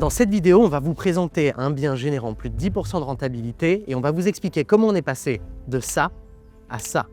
Dans cette vidéo, on va vous présenter un bien générant plus de 10% de rentabilité et on va vous expliquer comment on est passé de ça à ça.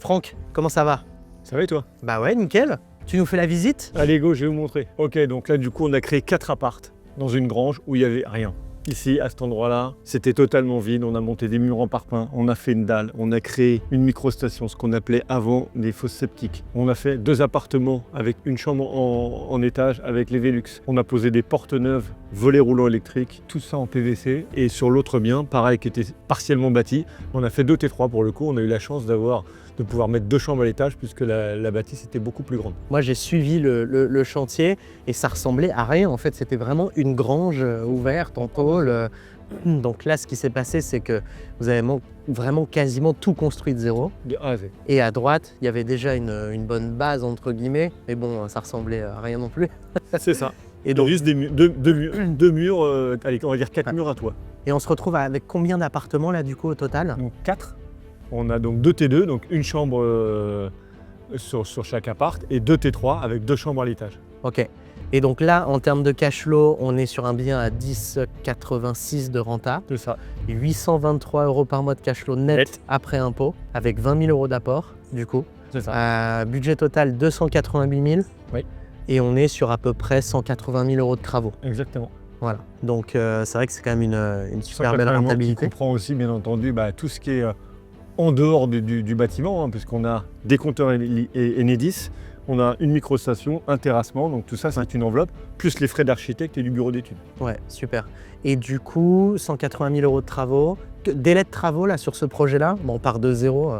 Franck, comment ça va? Ça va et toi? Bah ouais, nickel. Tu nous fais la visite? Allez go, je vais vous montrer. Ok, donc là du coup on a créé 4 appartes dans une grange où il n'y avait rien. Ici, à cet endroit-là, c'était totalement vide. On a monté des murs en parpaing, on a fait une dalle, on a créé une microstation, ce qu'on appelait avant des fosses septiques. On a fait 2 appartements avec une chambre en étage avec les Velux. On a posé des portes neuves, volets roulants électriques, tout ça en PVC. Et sur l'autre bien, pareil, qui était partiellement bâti, on a fait 2 T3 pour le coup. On a eu la chance de pouvoir mettre 2 chambres à l'étage puisque la bâtisse était beaucoup plus grande. Moi, j'ai suivi le chantier et ça ressemblait à rien. En fait, c'était vraiment une grange ouverte en pôle. Donc là, ce qui s'est passé, c'est que vous avez vraiment quasiment tout construit de zéro. De A à Z. Et à droite, il y avait déjà une bonne base, entre guillemets. Mais bon, ça ressemblait à rien non plus. C'est ça. Et donc, Juste deux murs, allez, on va dire 4 murs à toit. et on se retrouve avec combien d'appartements là, du coup, au total? Donc 4. On a donc 2 T2, donc une chambre sur chaque appart, et 2 T3 avec 2 chambres à l'étage. Ok. Et donc là, en termes de cash flow, on est sur un bien à 10,86 de renta. C'est ça. Et 823 € par mois de cash flow net après impôt, avec 20 000 € d'apport, du coup. C'est ça. Budget total 288 000. Oui. Et on est sur à peu près 180 000 € de travaux. Exactement. Voilà. Donc c'est vrai que c'est quand même une super belle 180 000 rentabilité. qui comprend aussi, bien entendu, tout ce qui est en dehors du bâtiment, puisqu'on a des compteurs Enedis, on a une microstation, un terrassement, donc tout ça, c'est une enveloppe, plus les frais d'architecte et du bureau d'études. Ouais, super. Et du coup, 180 000 € de travaux. Délai de travaux là sur ce projet-là, bon, on part de zéro.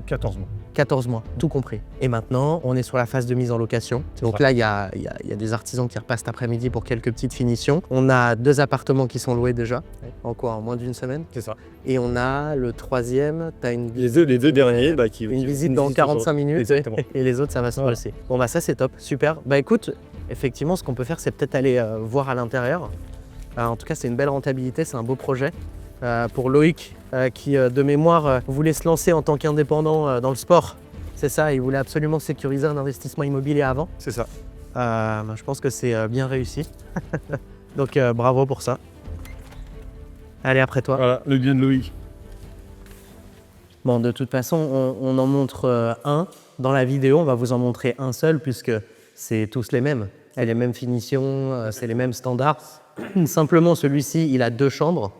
14 mois. 14 mois, tout compris. Et maintenant, on est sur la phase de mise en location. Donc là, il y a des artisans qui repassent cet après-midi pour quelques petites finitions. On a 2 appartements qui sont loués déjà, en quoi, en moins d'une semaine. C'est ça. Et on a le 3e, tu as une Les deux derniers, une visite dans 45 minutes. Exactement. Et les autres, ça va se passer. Bon, bah ça, c'est top, super. Bah écoute, effectivement, ce qu'on peut faire, c'est peut-être aller voir à l'intérieur. En tout cas, c'est une belle rentabilité, c'est un beau projet. Pour Loïc, qui de mémoire voulait se lancer en tant qu'indépendant dans le sport. C'est ça, il voulait absolument sécuriser un investissement immobilier avant. C'est ça. Je pense que c'est bien réussi. Donc bravo pour ça. Allez, après toi. Voilà, le bien de Loïc. Bon, de toute façon, on en montre un. Dans la vidéo, on va vous en montrer un seul puisque c'est tous les mêmes. Les mêmes finitions, c'est les mêmes standards. Simplement, celui-ci, il a 2 chambres.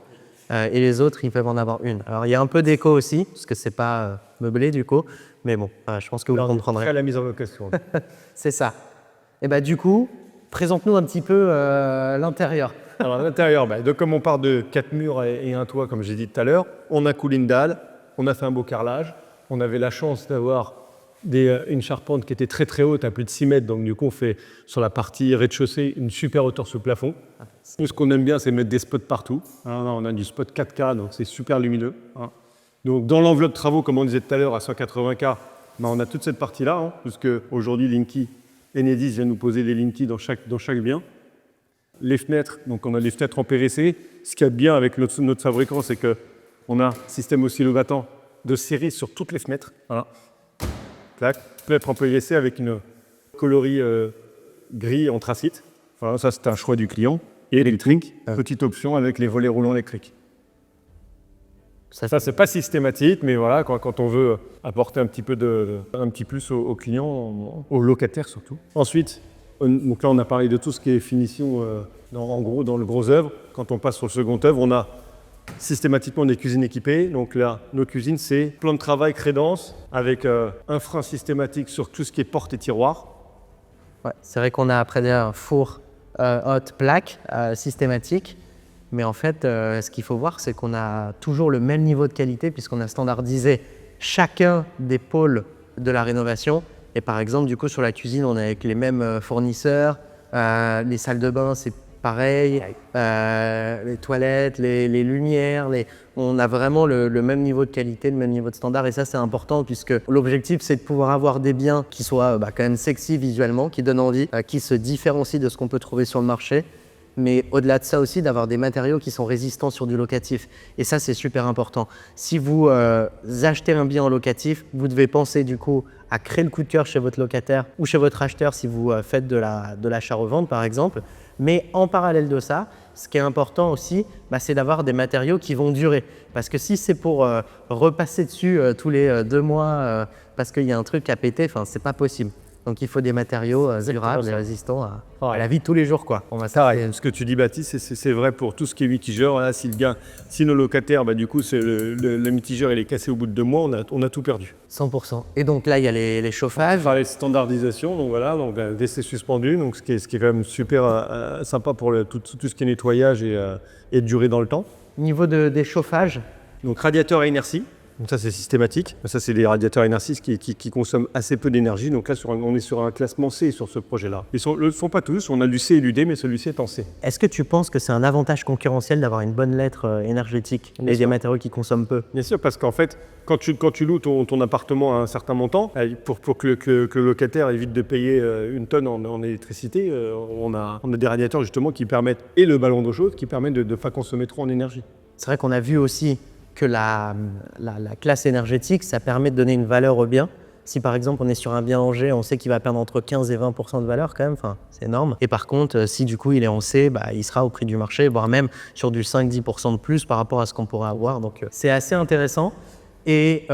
Et les autres, ils peuvent en avoir une. Alors, il y a un peu d'écho aussi, parce que c'est pas meublé du coup, mais bon, je pense que vous comprendrez. Après la mise en location. C'est ça. Et bah du coup, présente-nous un petit peu l'intérieur. Alors à l'intérieur, comme on part de 4 murs et un toit, comme j'ai dit tout à l'heure, on a coulé une dalle, on a fait un beau carrelage. On avait la chance d'avoir une charpente qui était très très haute, à plus de 6 mètres, donc du coup on fait sur la partie rez-de-chaussée une super hauteur sous plafond. Nous, ce qu'on aime bien, c'est mettre des spots partout. On a du spot 4K, donc c'est super lumineux. Donc dans l'enveloppe travaux, comme on disait tout à l'heure, à 180K, on a toute cette partie-là, puisque aujourd'hui Linky Enedis vient nous poser des Linky dans chaque bien. Les fenêtres, donc on a des fenêtres en PVC. Ce qu'il y a de bien avec notre fabricant, c'est qu'on a un système oscillobattant de série sur toutes les fenêtres. Voilà. Fenêtre en PVC avec une coloris gris anthracite. Voilà, ça c'est un choix du client. Et électrique, petite option avec les volets roulants électriques. Ça c'est pas systématique, mais voilà, quand on veut apporter un petit plus aux clients, aux locataires surtout. Ensuite, donc là on a parlé de tout ce qui est finition, en gros dans le gros œuvre. Quand on passe sur le second œuvre, on a systématiquement des cuisines équipées. Donc là, nos cuisines, c'est plan de travail crédence avec un frein systématique sur tout ce qui est porte et tiroir. Ouais, c'est vrai qu'on a après un four haute plaque systématique. Mais en fait, ce qu'il faut voir, c'est qu'on a toujours le même niveau de qualité puisqu'on a standardisé chacun des pôles de la rénovation. Et par exemple, du coup, sur la cuisine, on est avec les mêmes fournisseurs. Les salles de bain, c'est pareil. Les toilettes, les lumières, on a vraiment le même niveau de qualité, le même niveau de standard. Et ça, c'est important puisque l'objectif, c'est de pouvoir avoir des biens qui soient quand même sexy visuellement, qui donnent envie, qui se différencient de ce qu'on peut trouver sur le marché. Mais au-delà de ça aussi, d'avoir des matériaux qui sont résistants sur du locatif. Et ça, c'est super important. Si vous achetez un bien en locatif, vous devez penser du coup à créer le coup de cœur chez votre locataire ou chez votre acheteur si vous faites de l'achat-revente par exemple. Mais en parallèle de ça, ce qui est important aussi, c'est d'avoir des matériaux qui vont durer. Parce que si c'est pour repasser dessus tous les 2 mois parce qu'il y a un truc à péter, c'est pas possible. Donc il faut des matériaux durables et résistants à la vie de tous les jours, quoi. Ce que tu dis, Baptiste, c'est vrai pour tout ce qui est mitigeur. Là, si nos locataires, du coup, le mitigeur il est cassé au bout de 2 mois, on a tout perdu. 100%. Et donc là, il y a les chauffages. Par les standardisations, donc voilà, donc WC suspendu, donc ce qui est quand même super sympa pour tout ce qui est nettoyage et durée dans le temps. Niveau des chauffages. Donc radiateur à inertie. Donc ça c'est systématique, ça c'est des radiateurs à inertie qui consomment assez peu d'énergie, donc là on est sur un classement C sur ce projet-là. Ils ne le sont pas tous, on a du C et du D, mais celui-ci est en C. Est-ce que tu penses que c'est un avantage concurrentiel d'avoir une bonne lettre énergétique et des matériaux qui consomment peu? Bien sûr, parce qu'en fait, quand tu loues ton appartement à un certain montant, pour que le locataire évite de payer 1 tonne en électricité, on a des radiateurs justement qui permettent, et le ballon d'eau chaude, qui permettent de ne pas consommer trop en énergie. C'est vrai qu'on a vu aussi que la classe énergétique, ça permet de donner une valeur au bien. Si par exemple on est sur un bien en G, on sait qu'il va perdre entre 15 et 20% de valeur quand même, c'est énorme. Et par contre, si du coup il est en C, il sera au prix du marché, voire même sur du 5-10% de plus par rapport à ce qu'on pourrait avoir. Donc c'est assez intéressant. Et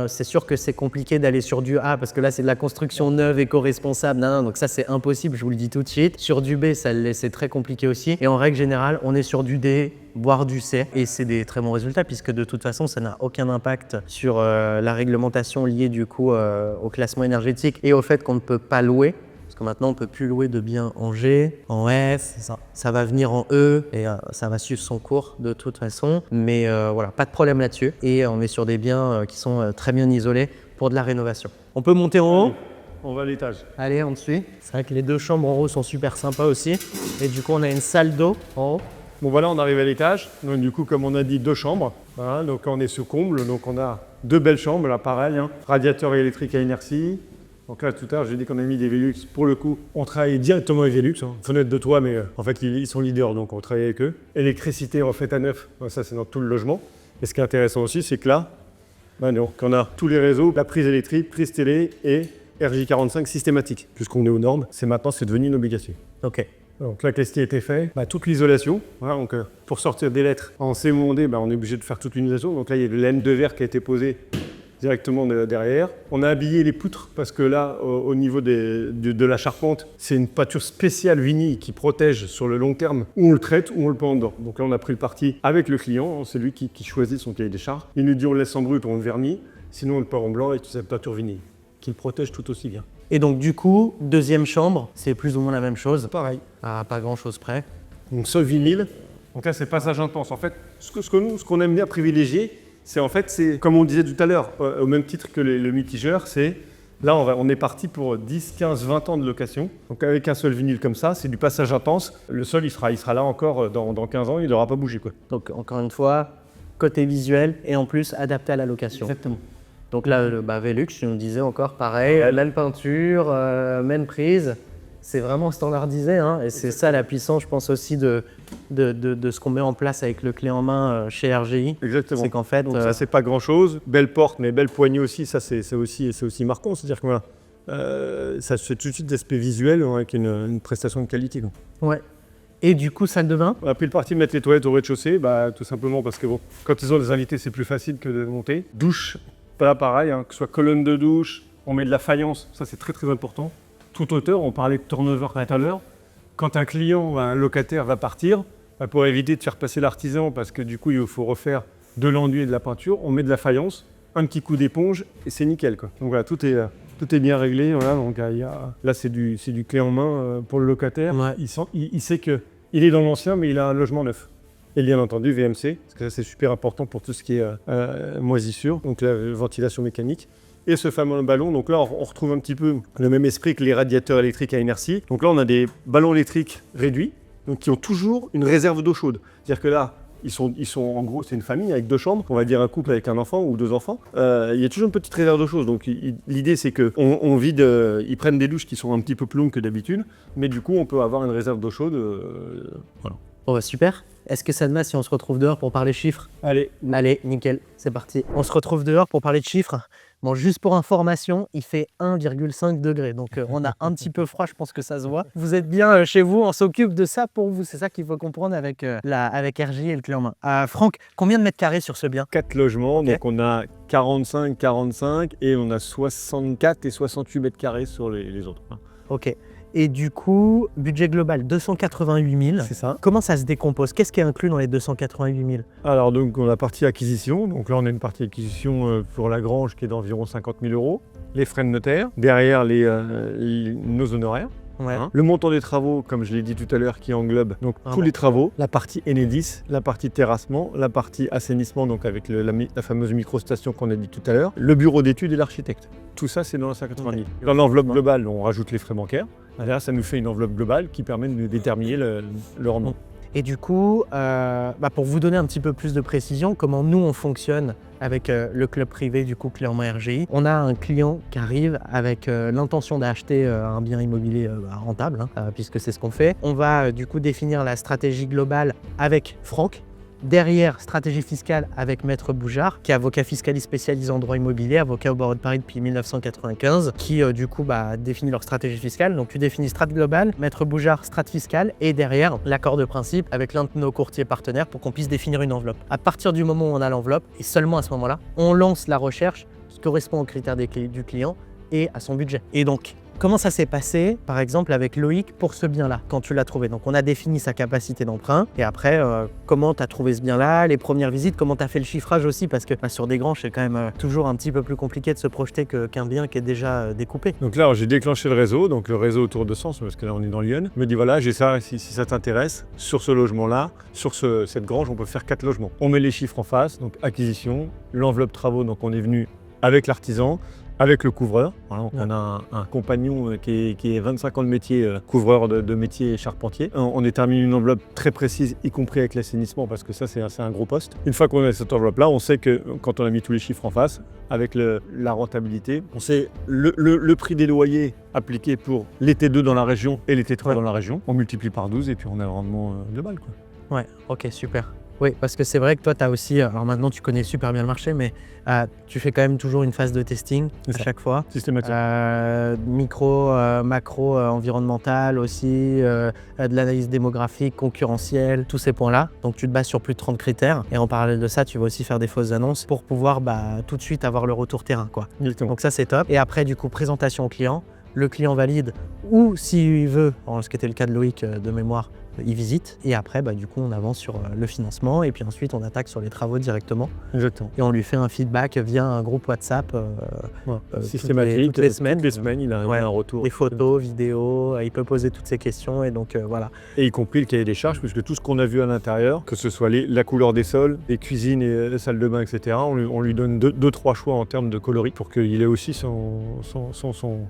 c'est sûr que c'est compliqué d'aller sur du A parce que là c'est de la construction neuve éco-responsable, donc ça c'est impossible, je vous le dis tout de suite. Sur du B, c'est très compliqué aussi. Et en règle générale, on est sur du D, voire du C. Et c'est des très bons résultats puisque de toute façon, ça n'a aucun impact sur la réglementation liée du coup au classement énergétique et au fait qu'on ne peut pas louer. Parce que maintenant, on ne peut plus louer de biens en G, en F, ça va venir en E et ça va suivre son cours de toute façon. Mais voilà, pas de problème là-dessus. Et on est sur des biens qui sont très bien isolés pour de la rénovation. On peut monter en haut. On va à l'étage. Allez, on suit. C'est vrai que les 2 chambres en haut sont super sympas aussi. Et du coup, on a une salle d'eau en haut. Bon voilà, on arrive à l'étage. Donc du coup, comme on a dit, 2 chambres. Voilà, donc on est sous comble. Donc on a 2 belles chambres, là pareil. Radiateur électrique à inertie. Donc là, tout à l'heure, j'ai dit qu'on a mis des Velux. Pour le coup, on travaille directement avec Velux. Fenêtre de toit, mais en fait, ils sont leaders, donc on travaille avec eux. Électricité refaite à neuf, ça c'est dans tout le logement. Et ce qui est intéressant aussi, c'est que là, on a tous les réseaux, la prise électrique, prise télé et RJ45 systématique. Puisqu'on est aux normes, c'est devenu une obligation. Ok. Donc là, qu'est-ce qui a été fait? Toute l'isolation. Voilà, donc, pour sortir des lettres en C ou en D, on est obligé de faire toute l'isolation. Donc là, il y a le laine de verre qui a été posé directement derrière. On a habillé les poutres parce que là, au niveau de la charpente, c'est une pâture spéciale vinyle qui protège sur le long terme. Ou on le traite ou on le peint en dedans. Donc là, on a pris le parti avec le client. C'est lui qui choisit son cahier des charges. Il nous dit on le laisse en brut ou on le vernit. Sinon, on le peint en blanc et toute cette pâture vinyle qui le protège tout aussi bien. Et donc du coup, 2e chambre, c'est plus ou moins la même chose. Pareil. À pas grand-chose près. Donc ce vinyle. Donc là, c'est passage intense. En fait, ce qu'on aime bien privilégier, c'est comme on disait tout à l'heure, au même titre que le mitigeur, là on est parti pour 10, 15, 20 ans de location. Donc avec un seul vinyle comme ça, c'est du passage intense. Le sol, il sera là encore dans 15 ans, il n'aura pas bougé, quoi. Donc encore une fois, côté visuel et en plus adapté à la location. Exactement. Donc là, le Velux, je nous disais encore pareil, laine peinture, même prise. C'est vraiment standardisé, et c'est ça la puissance, je pense aussi de ce qu'on met en place avec le clé en main chez RGI. Exactement. C'est qu'en fait, donc ça c'est pas grand chose. Belle porte, mais belle poignée aussi. Ça c'est aussi marquant. C'est-à-dire que ça fait tout de suite l'aspect visuel avec une prestation de qualité, quoi. Ouais. Et du coup, salle de bain? On a pris le parti de mettre les toilettes au rez-de-chaussée, tout simplement parce que quand ils ont des invités, c'est plus facile que de monter. Douche, pas pareil, que ce soit colonne de douche, on met de la faïence. Ça c'est très très important. Toute hauteur, on parlait de turnover tout à l'heure. Quand un client ou un locataire va partir, pour éviter de faire passer l'artisan, parce que du coup il faut refaire de l'enduit et de la peinture, on met de la faïence, un petit coup d'éponge et c'est nickel, quoi. Donc voilà, tout est bien réglé. Voilà, donc, là c'est du clé en main pour le locataire. Ouais. Il sait qu'il est dans l'ancien, mais il a un logement neuf. Et bien entendu VMC, parce que ça c'est super important pour tout ce qui est moisissure, donc la ventilation mécanique. Et ce fameux ballon, donc là on retrouve un petit peu le même esprit que les radiateurs électriques à inertie. Donc là on a des ballons électriques réduits, donc qui ont toujours une réserve d'eau chaude. C'est-à-dire que là, ils sont en gros, c'est une famille avec 2 chambres, on va dire un couple avec un enfant ou 2 enfants. Il y a toujours une petite réserve d'eau chaude. Donc l'idée c'est qu'on vide, ils prennent des douches qui sont un petit peu plus longues que d'habitude, mais du coup on peut avoir une réserve d'eau chaude. Voilà. Oh, super. Est-ce que ça te va si on se retrouve dehors pour parler chiffres? Allez, nickel, c'est parti. On se retrouve dehors pour parler de chiffres. Bon, juste pour information, il fait 1,5 degré. Donc, on a un petit peu froid, je pense que ça se voit. Vous êtes bien chez vous, on s'occupe de ça pour vous. C'est ça qu'il faut comprendre avec, avec RGI et le clé en main. Franck, combien de mètres carrés sur ce bien? 4 logements, Ok. donc on a 45 et on a 64 et 68 mètres carrés sur les autres. Ok. Et du coup, budget global 288 000. C'est ça. Comment ça se décompose? Qu'est-ce qui est inclus dans les 288 000? Alors donc on a la partie acquisition, donc là on a une partie acquisition pour la grange qui est d'environ 50 000 €, les frais de notaire, derrière nos honoraires. Ouais. Le montant des travaux, comme je l'ai dit tout à l'heure, qui englobe donc tous bon. les travaux, la partie Enedis, la partie terrassement, la partie assainissement, donc avec la fameuse microstation qu'on a dit tout à l'heure, le bureau d'études et l'architecte. Tout ça, c'est dans les 190 000. Dans l'enveloppe globale, on rajoute les frais bancaires. Là, ça nous fait une enveloppe globale qui permet de déterminer le rendement. Et du coup, pour vous donner un petit peu plus de précision, comment nous on fonctionne avec le club privé du coup clé en main RGI, on a un client qui arrive avec l'intention d'acheter un bien immobilier rentable, puisque c'est ce qu'on fait. On va du coup définir la stratégie globale avec Franck. Derrière, stratégie fiscale avec Maître Boujard, qui est avocat fiscaliste spécialisé en droit immobilier, avocat au barreau de Paris depuis 1995, qui du coup définit leur stratégie fiscale. Donc tu définis strat global, Maître Boujard strat fiscale, et derrière l'accord de principe avec l'un de nos courtiers partenaires pour qu'on puisse définir une enveloppe. À partir du moment où on a l'enveloppe, et seulement à ce moment-là, on lance la recherche qui correspond aux critères du client et à son budget. Et donc, comment ça s'est passé, par exemple, avec Loïc pour ce bien-là, quand tu l'as trouvé? Donc, on a défini sa capacité d'emprunt. Et après, comment tu as trouvé ce bien-là, les premières visites, comment tu as fait le chiffrage aussi? Parce que sur des granges, c'est quand même toujours un petit peu plus compliqué de se projeter qu'un bien qui est déjà découpé. Donc là, j'ai déclenché le réseau, donc le réseau autour de Sens, parce que là, on est dans Lyon. Je me dis, voilà, j'ai ça, si ça t'intéresse, sur ce logement-là, sur cette grange, on peut faire 4 logements. On met les chiffres en face, donc acquisition, l'enveloppe travaux, donc on est venu avec l'artisan, avec le couvreur. Voilà, donc on a un compagnon qui est 25 ans de métier, couvreur de métier charpentier. On détermine une enveloppe très précise, y compris avec l'assainissement, parce que ça, c'est un gros poste. Une fois qu'on a cette enveloppe-là, on sait que quand on a mis tous les chiffres en face, avec la rentabilité, on sait le prix des loyers appliqués pour les T2 dans la région et les T3 dans la région. On multiplie par 12 et puis on a le rendement global, quoi. Ouais, ok, super. Oui, parce que c'est vrai que toi, tu as aussi, alors maintenant tu connais super bien le marché, mais tu fais quand même toujours une phase de testing à chaque fois. Systématique. Micro, macro, environnemental aussi, de l'analyse démographique, concurrentielle, tous ces points-là. Donc tu te bases sur plus de 30 critères. Et en parallèle de ça, tu vas aussi faire des fausses annonces pour pouvoir tout de suite avoir le retour terrain, quoi. Exactement. Donc ça, c'est top. Et après, du coup, présentation au client. Le client valide ou s'il veut, ce qui était le cas de Loïc de mémoire, il visite. Et après, du coup, on avance sur le financement et puis ensuite, on attaque sur les travaux directement. Exactement. Et on lui fait un feedback via un groupe WhatsApp systématique. toutes les semaines. Toutes les semaines, il a un retour. Des photos, vidéos, il peut poser toutes ces questions et donc voilà. Et y compris le cahier des charges, puisque tout ce qu'on a vu à l'intérieur, que ce soit la couleur des sols, les cuisines et les salles de bain, etc., on lui donne 2-3 choix en termes de coloris pour qu'il ait aussi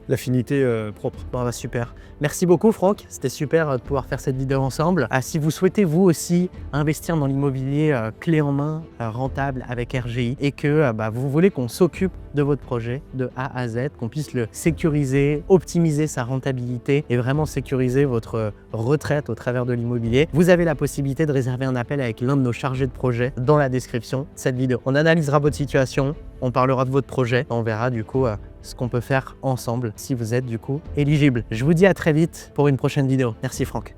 l'affinité propre. Bon, super. Merci beaucoup Franck, c'était super de pouvoir faire cette vidéo ensemble. Si vous souhaitez vous aussi investir dans l'immobilier clé en main, rentable avec RGI et que vous voulez qu'on s'occupe de votre projet de A à Z, qu'on puisse le sécuriser, optimiser sa rentabilité et vraiment sécuriser votre retraite au travers de l'immobilier, vous avez la possibilité de réserver un appel avec l'un de nos chargés de projet dans la description de cette vidéo. On analysera votre situation, on parlera de votre projet, on verra du coup ce qu'on peut faire ensemble si vous êtes du coup éligible. Je vous dis à très vite pour une prochaine vidéo. Merci Franck.